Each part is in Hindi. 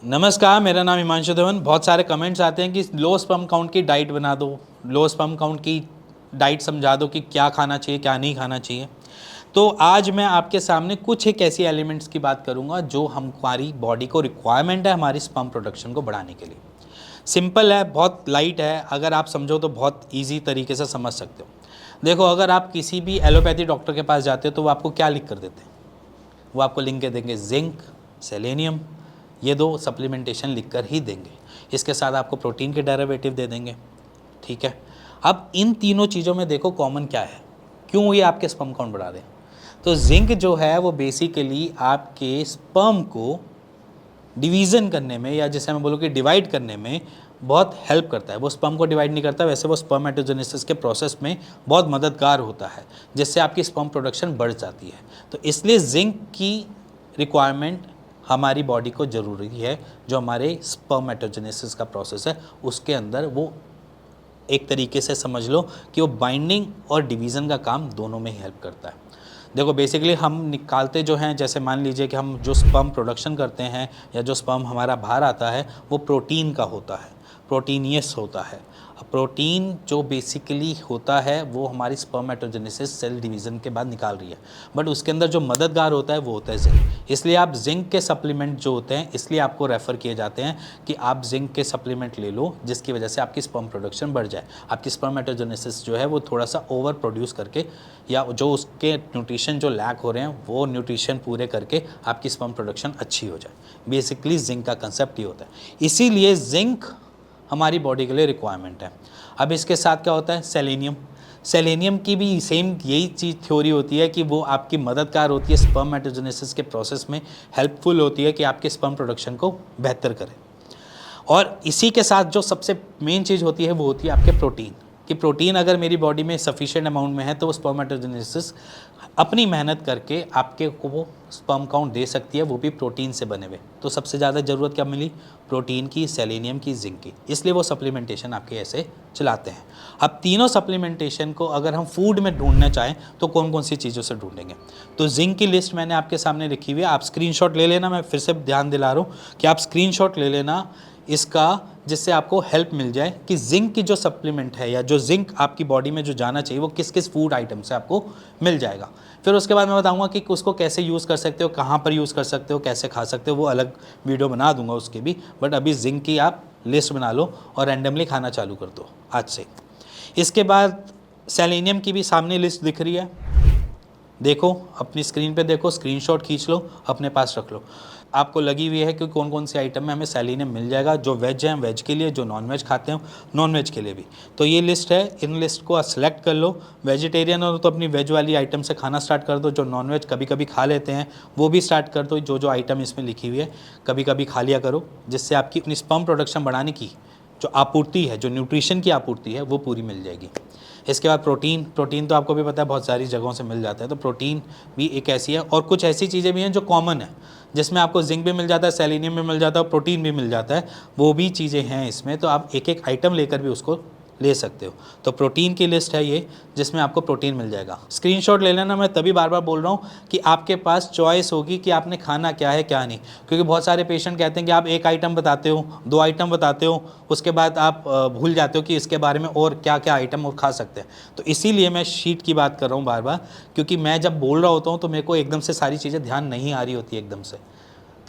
नमस्कार, मेरा नाम हिमांशु धवन। बहुत सारे कमेंट्स आते हैं कि लो स्पर्म काउंट की डाइट बना दो, लो स्पर्म काउंट की डाइट समझा दो कि क्या खाना चाहिए क्या नहीं खाना चाहिए। तो आज मैं आपके सामने कुछ एक ऐसी एलिमेंट्स की बात करूंगा जो हमारी बॉडी को रिक्वायरमेंट है हमारी स्पर्म प्रोडक्शन को बढ़ाने के लिए। सिंपल है, बहुत लाइट है, अगर आप समझो तो बहुत ईजी तरीके से समझ सकते हो। देखो, अगर आप किसी भी एलोपैथी डॉक्टर के पास जाते हो तो वो आपको क्या लिख कर देते हैं? वो आपको लिख के देंगे जिंक, सेलेनियम, ये दो सप्लीमेंटेशन लिख कर ही देंगे। इसके साथ आपको प्रोटीन के डेरिवेटिव दे देंगे। ठीक है, अब इन तीनों चीज़ों में देखो कॉमन क्या है, क्यों ये आपके स्पर्म काउंट बढ़ा रहे हैं। तो जिंक जो है वो बेसिकली आपके स्पर्म को डिवीज़न करने में, या जैसे मैं बोलूँ कि डिवाइड करने में बहुत हेल्प करता है। वो स्पर्म को डिवाइड नहीं करता, वैसे वो स्पर्मेटोजेनेसिस के प्रोसेस में बहुत मददगार होता है, जिससे आपकी स्पर्म प्रोडक्शन बढ़ जाती है। तो इसलिए जिंक की रिक्वायरमेंट हमारी बॉडी को ज़रूरी है। जो हमारे स्पर्मेटोजेनेसिस का प्रोसेस है उसके अंदर वो एक तरीके से समझ लो कि वो बाइंडिंग और डिवीज़न का काम दोनों में ही हेल्प करता है। देखो, बेसिकली हम निकालते जो हैं, जैसे मान लीजिए कि हम जो स्पर्म प्रोडक्शन करते हैं या जो स्पर्म हमारा बाहर आता है वो प्रोटीन का होता है, प्रोटीनियस होता है। प्रोटीन जो बेसिकली होता है वो हमारी स्पर्मेटोजेनेसिस सेल डिवीज़न के बाद निकाल रही है, बट उसके अंदर जो मददगार होता है वो होता है जिंक। इसलिए आप जिंक के सप्लीमेंट जो होते हैं, इसलिए आपको रेफ़र किए जाते हैं कि आप जिंक के सप्लीमेंट ले लो, जिसकी वजह से आपकी स्पर्म प्रोडक्शन बढ़ जाए, आपकी स्पर्मेटोजेनेसिस जो है वो थोड़ा सा ओवर प्रोड्यूस करके, या जो उसके न्यूट्रिशन जो लैक हो रहे हैं वो न्यूट्रिशन पूरे करके आपकी स्पर्म प्रोडक्शन अच्छी हो जाए। बेसिकली जिंक का कंसेप्ट ही होता है, इसीलिए जिंक हमारी बॉडी के लिए रिक्वायरमेंट है। अब इसके साथ क्या होता है? सेलेनियम। सेलेनियम की भी सेम यही चीज़ थ्योरी होती है कि वो आपकी मददगार होती है स्पर्मेटोजेनेसिस के प्रोसेस में, हेल्पफुल होती है कि आपके स्पर्म प्रोडक्शन को बेहतर करे। और इसी के साथ जो सबसे मेन चीज़ होती है वो होती है आपके प्रोटीन। कि प्रोटीन अगर मेरी बॉडी में सफिशिएंट अमाउंट में है तो वो स्पर्मेटोजेनेसिस अपनी मेहनत करके आपके को वो स्पर्म काउंट दे सकती है, वो भी प्रोटीन से बने हुए। तो सबसे ज़्यादा ज़रूरत क्या मिली? प्रोटीन की, सेलेनियम की, जिंक की। इसलिए वो सप्लीमेंटेशन आपके ऐसे चलाते हैं। अब तीनों सप्लीमेंटेशन को अगर हम फूड में ढूंढना चाहें तो कौन कौन सी चीज़ों से ढूंढेंगे? तो जिंक की लिस्ट मैंने आपके सामने लिखी हुई है, आप स्क्रीनशॉट ले लेना। मैं फिर से ध्यान दिला रहा हूँ कि आप स्क्रीनशॉट ले लेना इसका, जिससे आपको हेल्प मिल जाए कि जिंक की जो सप्लीमेंट है या जो जिंक आपकी बॉडी में जो जाना चाहिए वो किस किस फूड आइटम से आपको मिल जाएगा। फिर उसके बाद मैं बताऊंगा कि उसको कैसे यूज़ कर सकते हो, कहाँ पर यूज़ कर सकते हो, कैसे खा सकते हो, वो अलग वीडियो बना दूंगा उसके भी। बट अभी जिंक की आप लिस्ट बना लो और रैंडमली खाना चालू कर दो आज से। इसके बाद सेलेनियम की भी सामने लिस्ट दिख रही है, देखो अपनी स्क्रीन पे, देखो स्क्रीनशॉट खींच लो, अपने पास रख लो। आपको लगी हुई है कि कौन कौन से आइटम में हमें सेलेनियम मिल जाएगा। जो वेज हैं वेज के लिए, जो नॉन वेज खाते हैं नॉन वेज के लिए भी। तो ये लिस्ट है, इन लिस्ट को सेलेक्ट कर लो। वेजिटेरियन हो तो अपनी वेज वाली आइटम से खाना स्टार्ट कर दो, जो नॉन वेज कभी कभी खा लेते हैं वो भी स्टार्ट कर दो। जो जो आइटम इसमें लिखी हुई है कभी कभी खा लिया करो, जिससे आपकी अपनी स्पर्म प्रोडक्शन बढ़ाने की जो आपूर्ति है, जो न्यूट्रिशन की आपूर्ति है वो पूरी मिल जाएगी। इसके बाद प्रोटीन। प्रोटीन तो आपको भी पता है बहुत सारी जगहों से मिल जाता है, तो प्रोटीन भी एक ऐसी है। और कुछ ऐसी चीज़ें भी हैं जो कॉमन है, जिसमें आपको जिंक भी मिल जाता है, सेलेनियम भी मिल जाता है, प्रोटीन भी मिल जाता है, वो भी चीज़ें हैं इसमें। तो आप एक एक आइटम लेकर भी उसको ले सकते हो। तो प्रोटीन की लिस्ट है ये, जिसमें आपको प्रोटीन मिल जाएगा। स्क्रीनशॉट ले लेना। मैं तभी बार बार बोल रहा हूँ कि आपके पास चॉइस होगी कि आपने खाना क्या है क्या नहीं, क्योंकि बहुत सारे पेशेंट कहते हैं कि आप एक आइटम बताते हो, दो आइटम बताते हो, उसके बाद आप भूल जाते हो कि इसके बारे में और क्या क्या आइटम और खा सकते हैं। तो इसीलिए मैं शीट की बात कर रहा हूँ बार बार, क्योंकि मैं जब बोल रहा होता हूँ तो मेरे को एकदम से सारी चीज़ें ध्यान नहीं आ रही होती एकदम से,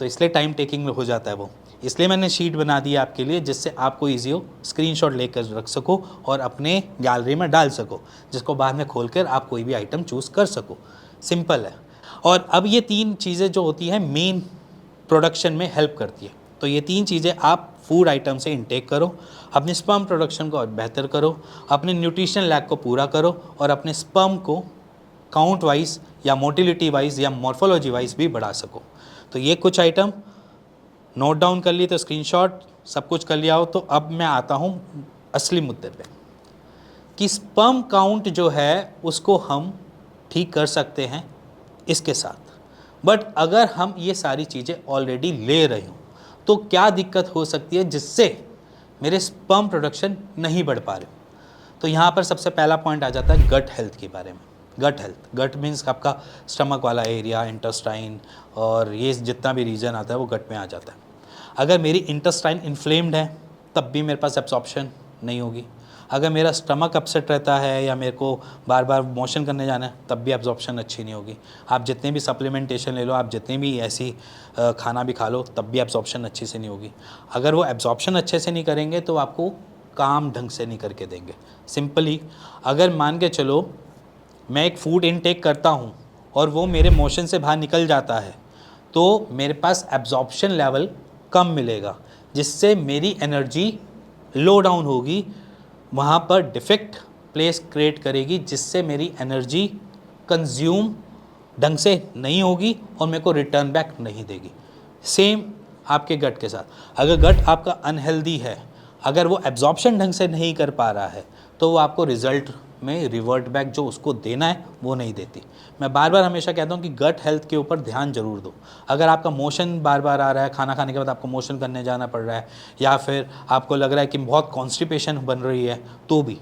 तो इसलिए टाइम टेकिंग हो जाता है वो। इसलिए मैंने शीट बना दी आपके लिए, जिससे आपको ईजी हो, स्क्रीनशॉट लेकर रख सको और अपने गैलरी में डाल सको, जिसको बाद में खोलकर आप कोई भी आइटम चूज़ कर सको। सिंपल है। और अब ये तीन चीज़ें जो होती हैं मेन प्रोडक्शन में हेल्प करती है। तो ये तीन चीज़ें आप फूड आइटम से इनटेक करो, अपने स्पर्म प्रोडक्शन को और बेहतर करो, अपने न्यूट्रिशन लैक को पूरा करो, और अपने स्पर्म को काउंट वाइज या मोटिलिटी वाइज या मॉर्फोलॉजी वाइज भी बढ़ा सको। तो ये कुछ आइटम नोट डाउन कर लिए, तो स्क्रीनशॉट सब कुछ कर लिया हो। तो अब मैं आता हूँ असली मुद्दे पे, कि स्पर्म काउंट जो है उसको हम ठीक कर सकते हैं इसके साथ। बट अगर हम ये सारी चीज़ें ऑलरेडी ले रहे हो तो क्या दिक्कत हो सकती है जिससे मेरे स्पर्म प्रोडक्शन नहीं बढ़ पा रहे हो? तो यहाँ पर सबसे पहला पॉइंट आ जाता है गट हेल्थ के बारे में। गट हेल्थ, गट मीन्स आपका स्टमक वाला एरिया, इंटेस्टाइन, और ये जितना भी रीजन आता है वो गट में आ जाता है। अगर मेरी इंटेस्टाइन इन्फ्लेम्ड है तब भी मेरे पास एब्जॉर्प्शन नहीं होगी। अगर मेरा स्टमक अपसेट रहता है या मेरे को बार बार मोशन करने जाना है तब भी एब्जॉर्प्शन अच्छी नहीं होगी। आप जितने भी सप्लीमेंटेशन ले लो, आप जितने भी ऐसी खाना भी खा लो, तब भी एब्जॉर्प्शन अच्छे से नहीं होगी। अगर वो एब्जॉर्प्शन अच्छे से नहीं करेंगे तो आपको काम ढंग से नहीं करके देंगे। सिंपली अगर मान के चलो मैं एक फूड इनटेक करता हूँ और वो मेरे मोशन से बाहर निकल जाता है तो मेरे पास एब्जॉर्प्शन लेवल कम मिलेगा, जिससे मेरी एनर्जी लो डाउन होगी, वहाँ पर डिफेक्ट प्लेस क्रिएट करेगी, जिससे मेरी एनर्जी कंज्यूम ढंग से नहीं होगी और मेरे को रिटर्न बैक नहीं देगी। सेम आपके गट के साथ, अगर गट आपका अनहेल्दी है, अगर वो एब्जॉर्प्शन ढंग से नहीं कर पा रहा है तो वो आपको रिजल्ट में रिवर्ट बैक जो उसको देना है वो नहीं देती। मैं बार बार हमेशा कहता हूँ कि गट हेल्थ के ऊपर ध्यान जरूर दो। अगर आपका मोशन बार बार आ रहा है, खाना खाने के बाद आपको मोशन करने जाना पड़ रहा है, या फिर आपको लग रहा है कि बहुत कॉन्स्टिपेशन बन रही है, तो भी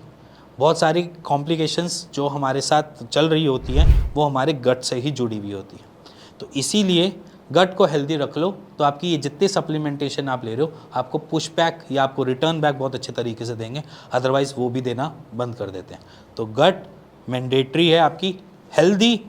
बहुत सारी कॉम्प्लिकेशंस जो हमारे साथ चल रही होती हैं वो हमारे गट से ही जुड़ी हुई होती है। तो इसीलिए गट को हेल्दी रख लो तो आपकी ये जितने सप्लीमेंटेशन आप ले रहे हो आपको पुश बैक या आपको रिटर्न बैक बहुत अच्छे तरीके से देंगे, अदरवाइज़ वो भी देना बंद कर देते हैं। तो गट मैंडेटरी है आपकी हेल्दी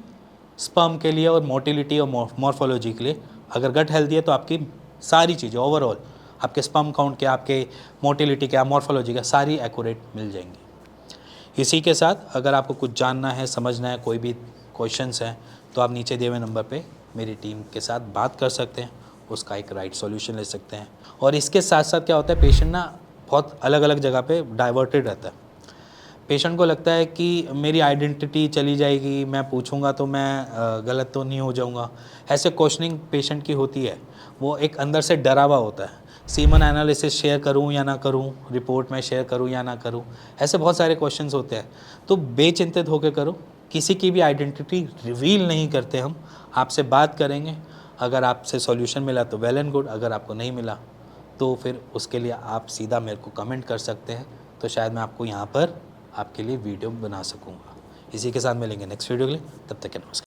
स्पर्म के लिए और मोटिलिटी और मॉर्फोलॉजी के लिए। अगर गट हेल्दी है तो आपकी सारी चीज़ें ओवरऑल, आपके स्पर्म काउंट के, आपके मोटिलिटी के, मॉर्फोलॉजी का, सारी एक्यूरेट मिल जाएंगी। इसी के साथ अगर आपको कुछ जानना है, समझना है, कोई भी क्वेश्चंस हैं तो आप नीचे दिए हुए नंबर पे मेरी टीम के साथ बात कर सकते हैं, उसका एक राइट सॉल्यूशन ले सकते हैं। और इसके साथ साथ क्या होता है, पेशेंट ना बहुत अलग अलग जगह पे डाइवर्टेड रहता है। पेशेंट को लगता है कि मेरी आइडेंटिटी चली जाएगी, मैं पूछूंगा तो मैं गलत तो नहीं हो जाऊंगा, ऐसे क्वेश्चनिंग पेशेंट की होती है। वो एक अंदर से डरा हुआ होता है, सीमन एनालिसिस शेयर करूं या ना करूं, रिपोर्ट में शेयर करूं या ना करूं, ऐसे बहुत सारे क्वेश्चंस होते हैं। तो बेचिंतित होकर करो, किसी की भी आइडेंटिटी रिवील नहीं करते हम, आपसे बात करेंगे। अगर आपसे सॉल्यूशन मिला तो वेल एंड गुड, अगर आपको नहीं मिला तो फिर उसके लिए आप सीधा मेरे को कमेंट कर सकते हैं, तो शायद मैं आपको यहाँ पर आपके लिए वीडियो बना सकूँगा। इसी के साथ मिलेंगे नेक्स्ट वीडियो के लिए, तब तक के नमस्कार।